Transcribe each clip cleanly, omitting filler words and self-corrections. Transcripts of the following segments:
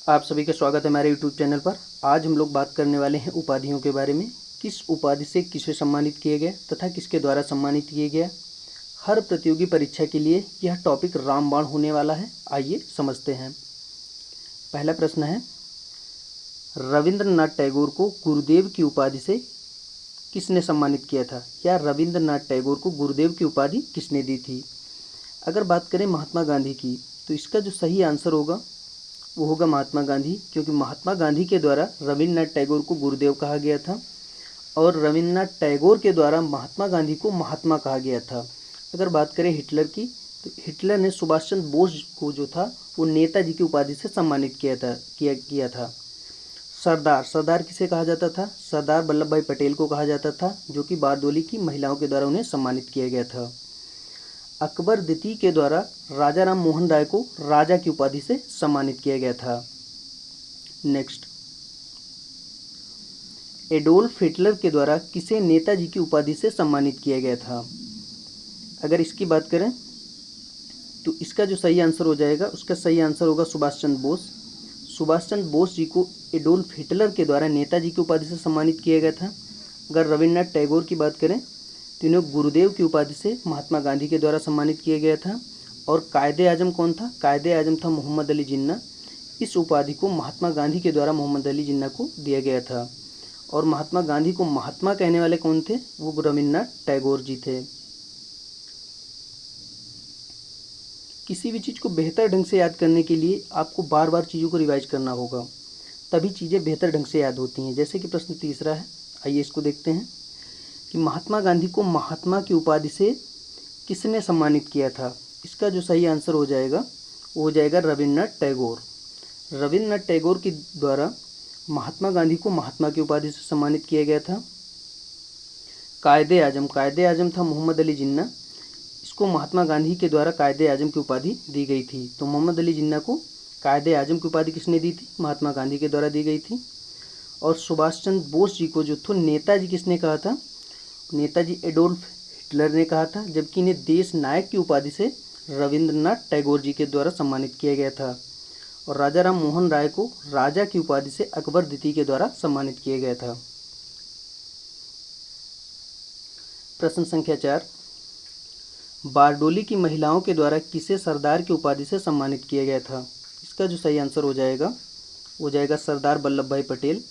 आप सभी का स्वागत है हमारे यूट्यूब चैनल पर। आज हम लोग बात करने वाले हैं उपाधियों के बारे में। किस उपाधि से किसे सम्मानित किया गया तथा किसके द्वारा सम्मानित किया गया। हर प्रतियोगी परीक्षा के लिए यह टॉपिक रामबाण होने वाला है। आइए समझते हैं। पहला प्रश्न है, रविंद्रनाथ टैगोर को गुरुदेव की उपाधि से किसने सम्मानित किया था, या रविंद्रनाथ टैगोर को गुरुदेव की उपाधि किसने दी थी। अगर बात करें महात्मा गांधी की, तो इसका जो सही आंसर होगा वो होगा महात्मा गांधी, क्योंकि महात्मा गांधी के द्वारा रविंद्रनाथ टैगोर को गुरुदेव कहा गया था और रविंद्रनाथ टैगोर के द्वारा महात्मा गांधी को महात्मा कहा गया था। अगर बात करें हिटलर की, तो हिटलर ने सुभाष चंद्र बोस को जो था वो नेताजी की उपाधि से सम्मानित किया था। सरदार किसे कहा जाता था? सरदार वल्लभ भाई पटेल को कहा जाता था, जो कि बारडोली की महिलाओं के द्वारा उन्हें सम्मानित किया गया था। अकबर द्वितीय के द्वारा राजा राम मोहन राय को राजा की उपाधि से सम्मानित किया गया था। नेक्स्ट, एडोल्फ हिटलर के द्वारा किसे नेताजी की उपाधि से सम्मानित किया गया था। अगर इसकी बात करें तो इसका जो सही आंसर हो जाएगा, उसका सही आंसर होगा सुभाष चंद्र बोस। सुभाष चंद्र बोस जी को एडोल्फ हिटलर के द्वारा नेताजी की उपाधि से सम्मानित किया गया था। अगर रविंद्रनाथ टैगोर की बात करें तो इन्हें गुरुदेव की उपाधि से महात्मा गांधी के द्वारा सम्मानित किया गया था। और कायदे आजम कौन था? कायदे आजम था मोहम्मद अली जिन्ना। इस उपाधि को महात्मा गांधी के द्वारा मोहम्मद अली जिन्ना को दिया गया था। और महात्मा गांधी को महात्मा कहने वाले कौन थे? वो रविंद्रनाथ टैगोर जी थे। किसी भी चीज़ को बेहतर ढंग से याद करने के लिए आपको बार बार चीज़ों को रिवाइज करना होगा, तभी चीज़ें बेहतर ढंग से याद होती हैं। जैसे कि प्रश्न तीसरा है, आइए इसको देखते हैं कि महात्मा गांधी को महात्मा की उपाधि से किसने सम्मानित किया था। इसका जो सही आंसर हो जाएगा वो हो जाएगा रविंद्रनाथ टैगोर। रविंद्रनाथ टैगोर के द्वारा महात्मा गांधी को महात्मा की उपाधि से सम्मानित किया गया था। कायदे आजम था मोहम्मद अली जिन्ना। इसको महात्मा गांधी के द्वारा कायदे आजम की उपाधि दी गई थी। तो मोहम्मद अली जिन्ना को कायदे आजम की उपाधि किसने दी थी? महात्मा गांधी के द्वारा दी गई थी। और सुभाष चंद्र बोस जी को जो था नेताजी किसने कहा था? नेताजी एडोल्फ हिटलर ने कहा था, जबकि इन्हें देश नायक की उपाधि से रविंद्रनाथ टैगोर जी के द्वारा सम्मानित किया गया था। और राजा राम मोहन राय को राजा की उपाधि से अकबर द्वितीय के द्वारा सम्मानित किया गया था। प्रश्न संख्या 4, बारडोली की महिलाओं के द्वारा किसे सरदार की उपाधि से सम्मानित किया गया था। इसका जो सही आंसर हो जाएगा सरदार वल्लभ भाई पटेल।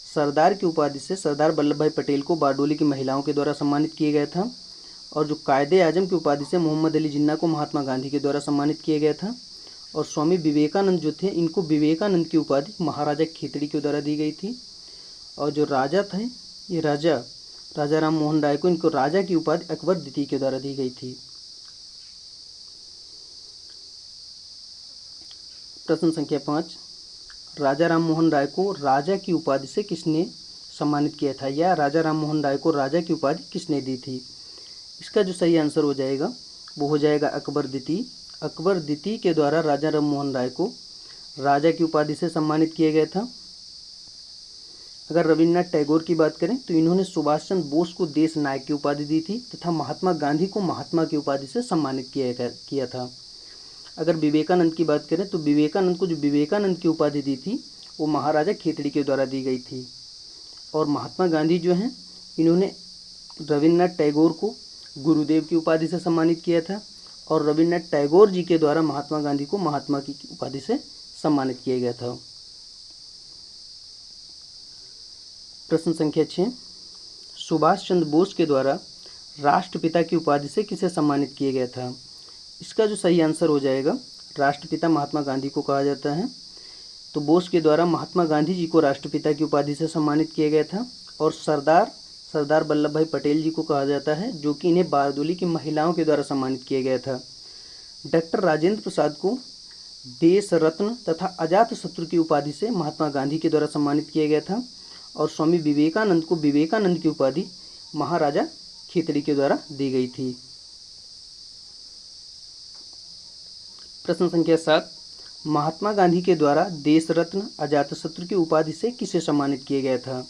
सरदार की उपाधि से सरदार वल्लभ भाई पटेल को बारडोली की महिलाओं के द्वारा सम्मानित किया गया था। और जो कायदे आजम की उपाधि से मोहम्मद अली जिन्ना को महात्मा गांधी के द्वारा सम्मानित किया गया था। और स्वामी विवेकानंद जो थे, इनको विवेकानंद की उपाधि महाराजा खेतड़ी के द्वारा दी गई थी। और जो राजा थे, ये राजा राम मोहन राय को इनको राजा की उपाधि अकबर द्वितीय के द्वारा दी गई थी। प्रश्न संख्या 5, राजा राम मोहन राय को राजा की उपाधि से किसने सम्मानित किया था, या राजा राम मोहन राय को राजा की उपाधि किसने दी थी। इसका जो सही आंसर हो जाएगा वो हो जाएगा अकबर द्वितीय। अकबर द्वितीय के द्वारा राजा राम मोहन राय को राजा की उपाधि से सम्मानित किया गया था। अगर रविंद्रनाथ टैगोर की बात करें तो इन्होंने सुभाष चंद्र बोस को देश नायक की उपाधि दी थी तथा महात्मा गांधी को महात्मा की उपाधि से सम्मानित किया था। अगर विवेकानंद की बात करें तो विवेकानंद को जो विवेकानंद की उपाधि दी थी वो महाराजा खेतड़ी के द्वारा दी गई थी। और महात्मा गांधी जो हैं, इन्होंने रविंद्रनाथ टैगोर को गुरुदेव की उपाधि से सम्मानित किया था। और रविंद्रनाथ टैगोर जी के द्वारा महात्मा गांधी को महात्मा की उपाधि से सम्मानित किया गया था। प्रश्न संख्या 6, सुभाष चंद्र बोस के द्वारा राष्ट्रपिता की उपाधि से किसे सम्मानित किया गया था। इसका जो सही आंसर हो जाएगा, राष्ट्रपिता महात्मा गांधी को कहा जाता है। तो बोस के द्वारा महात्मा गांधी जी को राष्ट्रपिता की उपाधि से सम्मानित किया गया था। और सरदार वल्लभ भाई पटेल जी को कहा जाता है, जो कि इन्हें बारडोली की महिलाओं के द्वारा सम्मानित किया गया था। डॉक्टर राजेंद्र प्रसाद को देश रत्न तथा अजातशत्रु की उपाधि से महात्मा गांधी के द्वारा सम्मानित किया गया था। और स्वामी विवेकानंद को विवेकानंद की उपाधि महाराजा खेतड़ी के द्वारा दी गई थी। प्रश्न संख्या 7, महात्मा गांधी के द्वारा देश रत्न अजातशत्रु की उपाधि से किसे सम्मानित किया गया था।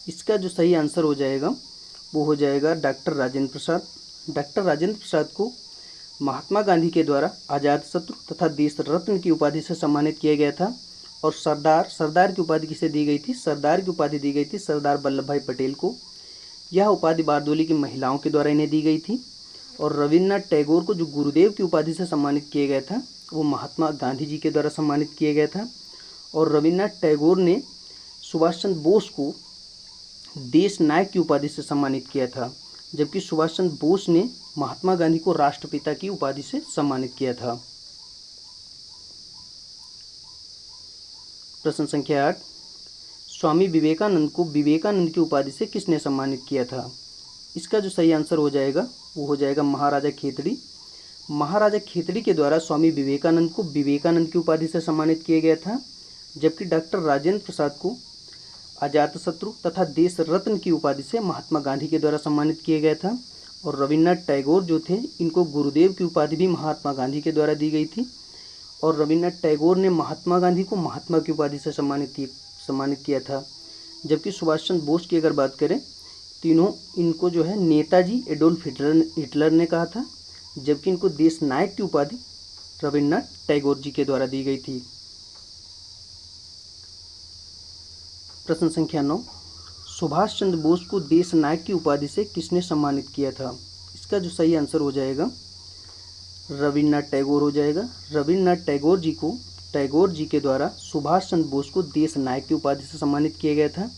इसका जो सही आंसर हो जाएगा वो हो जाएगा डॉक्टर राजेंद्र प्रसाद। डॉक्टर राजेंद्र प्रसाद को महात्मा गांधी के द्वारा अजातशत्रु तथा देश रत्न की उपाधि से सम्मानित किया गया था। और सरदार की उपाधि किसे दी गई थी? सरदार की उपाधि दी गई थी सरदार वल्लभ भाई पटेल को। यह उपाधि बारदोली की महिलाओं के द्वारा इन्हें दी गई थी। और रविन्द्रनाथ टैगोर को जो गुरुदेव की उपाधि से सम्मानित किया गया था वो महात्मा गांधी जी के द्वारा सम्मानित किया गया था। और रविन्द्रनाथ टैगोर ने सुभाष चंद्र बोस को देश नायक की उपाधि से सम्मानित किया था, जबकि सुभाष चंद्र बोस ने महात्मा गांधी को राष्ट्रपिता की उपाधि से सम्मानित किया था। प्रश्न संख्या 8, स्वामी विवेकानंद को विवेकानंद की उपाधि से किसने सम्मानित किया था? इसका जो सही आंसर हो जाएगा वो हो जाएगा महाराजा खेतड़ी। महाराजा खेतड़ी के द्वारा स्वामी विवेकानंद को विवेकानंद की उपाधि से सम्मानित किया गया था, जबकि डॉक्टर राजेंद्र प्रसाद को अजातशत्रु तथा देश रत्न की उपाधि से महात्मा गांधी के द्वारा सम्मानित किया गया था। और रविन्द्रनाथ टैगोर जो थे इनको गुरुदेव की उपाधि भी महात्मा गांधी के द्वारा दी गई थी। और रविन्द्रनाथ टैगोर ने महात्मा गांधी को महात्मा की उपाधि से सम्मानित किया था, जबकि सुभाष चंद्र बोस की अगर बात करें तो इनको जो है नेताजी एडोल्फ हिटलर ने कहा था, जबकि इनको देश नायक की उपाधि रविन्द्रनाथ टैगोर जी के द्वारा दी गई थी। प्रश्न संख्या 9, सुभाष चंद्र बोस को देश नायक की उपाधि से किसने सम्मानित किया था? इसका जो सही आंसर हो जाएगा रविन्द्रनाथ टैगोर हो जाएगा। रविन्द्रनाथ टैगोर जी को टैगोर जी के द्वारा सुभाष चंद्र बोस को देश नायक की उपाधि से सम्मानित किया गया था,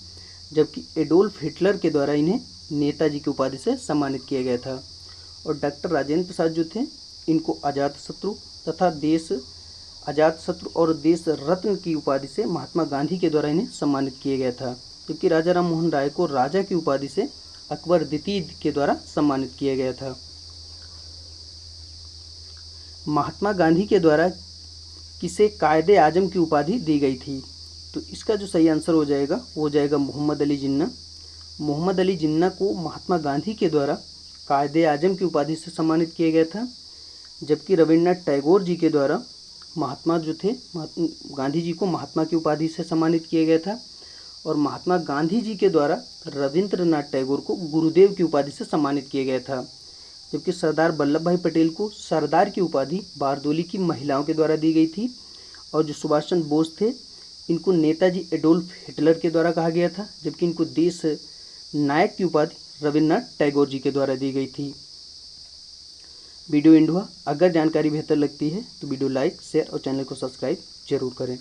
जबकि एडोल्फ हिटलर के द्वारा इन्हें नेताजी की उपाधि से सम्मानित किया गया था। और डॉक्टर राजेंद्र प्रसाद जो थे इनको अजातशत्रु और देश रत्न की उपाधि से महात्मा गांधी के द्वारा इन्हें सम्मानित किया गया था, जबकि राजा राम मोहन राय को राजा की उपाधि से अकबर द्वितीय के द्वारा सम्मानित किया गया था। महात्मा गांधी के द्वारा किसे कायदे आजम की उपाधि दी गई थी? तो इसका जो सही आंसर हो जाएगा वो हो जाएगा मोहम्मद अली जिन्ना। मोहम्मद अली जिन्ना को महात्मा गांधी के द्वारा कायदे आजम की उपाधि से सम्मानित किया गया था, जबकि रविन्द्रनाथ टैगोर जी के द्वारा गांधी जी को महात्मा की उपाधि से सम्मानित किया गया था। और महात्मा गांधी जी के द्वारा रविंद्रनाथ टैगोर को गुरुदेव की उपाधि से सम्मानित किया गया था, जबकि सरदार वल्लभ भाई पटेल को सरदार की उपाधि बारदोली की महिलाओं के द्वारा दी गई थी। और जो सुभाष चंद्र बोस थे इनको नेताजी एडोल्फ हिटलर के द्वारा कहा गया था, जबकि इनको देश नायक की उपाधि रविन्द्रनाथ टैगोर जी के द्वारा दी गई थी। वीडियो एंड हुआ। अगर जानकारी बेहतर लगती है तो वीडियो लाइक, शेयर और चैनल को सब्सक्राइब जरूर करें।